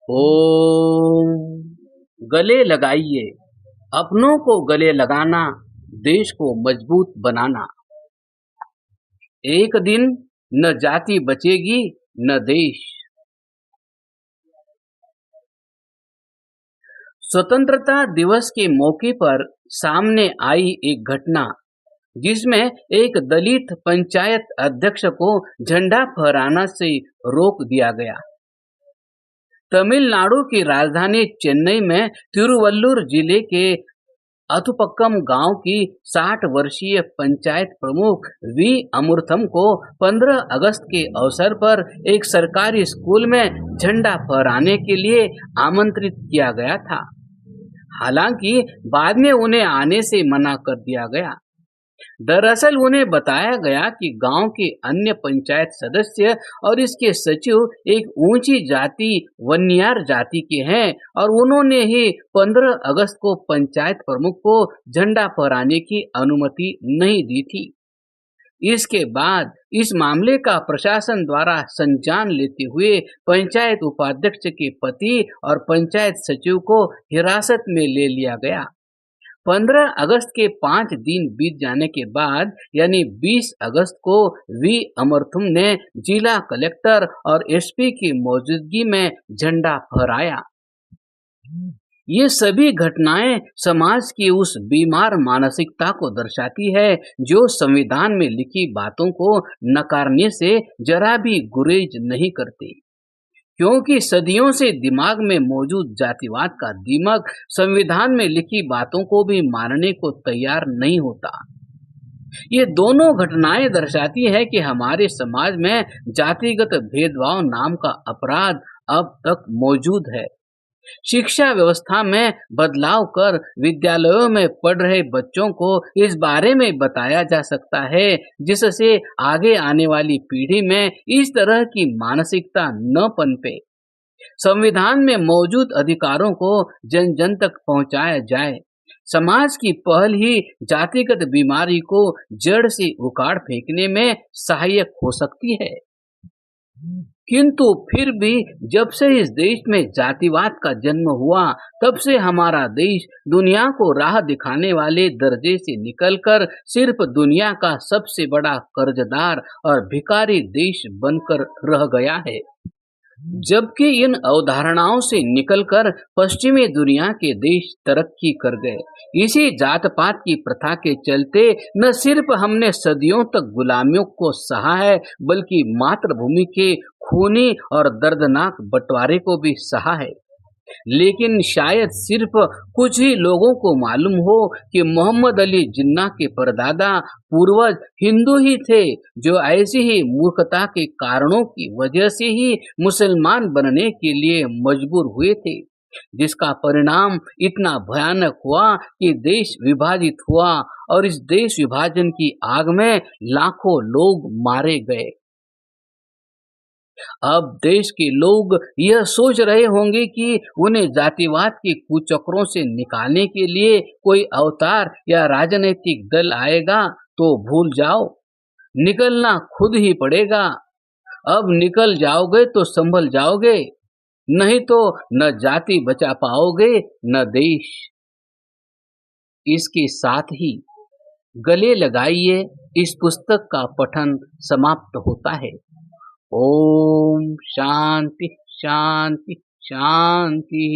ओम। गले लगाइए, अपनों को गले लगाना, देश को मजबूत बनाना। एक दिन न जाति बचेगी न देश। स्वतंत्रता दिवस के मौके पर सामने आई एक घटना जिसमें एक दलित पंचायत अध्यक्ष को झंडा फहराना से रोक दिया गया। तमिलनाडु की राजधानी चेन्नई में तिरुवल्लुर जिले के अथुपक्कम गांव की 60 वर्षीय पंचायत प्रमुख वी अमृतम को 15 अगस्त के अवसर पर एक सरकारी स्कूल में झंडा फहराने के लिए आमंत्रित किया गया था। हालांकि बाद में उन्हें आने से मना कर दिया गया। दरअसल उन्हें बताया गया कि गांव के अन्य पंचायत सदस्य और इसके सचिव एक ऊंची जाति वन्यार जाति के हैं और उन्होंने ही 15 अगस्त को पंचायत प्रमुख को झंडा फहराने की अनुमति नहीं दी थी। इसके बाद इस मामले का प्रशासन द्वारा संज्ञान लेते हुए पंचायत उपाध्यक्ष के पति और पंचायत सचिव को हिरासत में ले लिया गया। 15 अगस्त के 5 दिन बीत जाने के बाद यानी 20 अगस्त को वी अमरथुम ने जिला कलेक्टर और एसपी की मौजूदगी में झंडा फहराया। ये सभी घटनाएं समाज की उस बीमार मानसिकता को दर्शाती है जो संविधान में लिखी बातों को नकारने से जरा भी गुरेज नहीं करती, क्योंकि सदियों से दिमाग में मौजूद जातिवाद का दिमाग संविधान में लिखी बातों को भी मानने को तैयार नहीं होता। ये दोनों घटनाएं दर्शाती है कि हमारे समाज में जातिगत भेदभाव नाम का अपराध अब तक मौजूद है। शिक्षा व्यवस्था में बदलाव कर विद्यालयों में पढ़ रहे बच्चों को इस बारे में बताया जा सकता है जिससे आगे आने वाली पीढ़ी में इस तरह की मानसिकता न पनपे। संविधान में मौजूद अधिकारों को जन जन तक पहुंचाया जाए। समाज की पहल ही जातिगत बीमारी को जड़ से उखाड़ फेंकने में सहायक हो सकती है। किंतु फिर भी जब से इस देश में जातिवाद का जन्म हुआ तब से हमारा देश दुनिया को राह दिखाने वाले दर्जे से निकलकर सिर्फ दुनिया का सबसे बड़ा कर्जदार और भिखारी देश बनकर रह गया है। जबकि इन अवधारणाओं से निकलकर पश्चिमी दुनिया के देश तरक्की कर गए। इसी जात पात की प्रथा के चलते न सिर्फ हमने सदियों तक गुलामियों को सहा है बल्कि मातृभूमि के खूनी और दर्दनाक बंटवारे को भी सहा है। लेकिन शायद सिर्फ कुछ ही लोगों को मालूम हो कि मोहम्मद अली जिन्ना के परदादा पूर्वज हिंदू ही थे जो ऐसी ही मूर्खता के कारणों की वजह से ही मुसलमान बनने के लिए मजबूर हुए थे, जिसका परिणाम इतना भयानक हुआ कि देश विभाजित हुआ और इस देश विभाजन की आग में लाखों लोग मारे गए। अब देश के लोग यह सोच रहे होंगे कि उन्हें जातिवाद के कुचक्रों से निकालने के लिए कोई अवतार या राजनीतिक दल आएगा तो भूल जाओ, निकलना खुद ही पड़ेगा। अब निकल जाओगे तो संभल जाओगे, नहीं तो न जाति बचा पाओगे न देश। इसके साथ ही गले लगाइए इस पुस्तक का पठन समाप्त होता है। ओम शांति शांति शांति।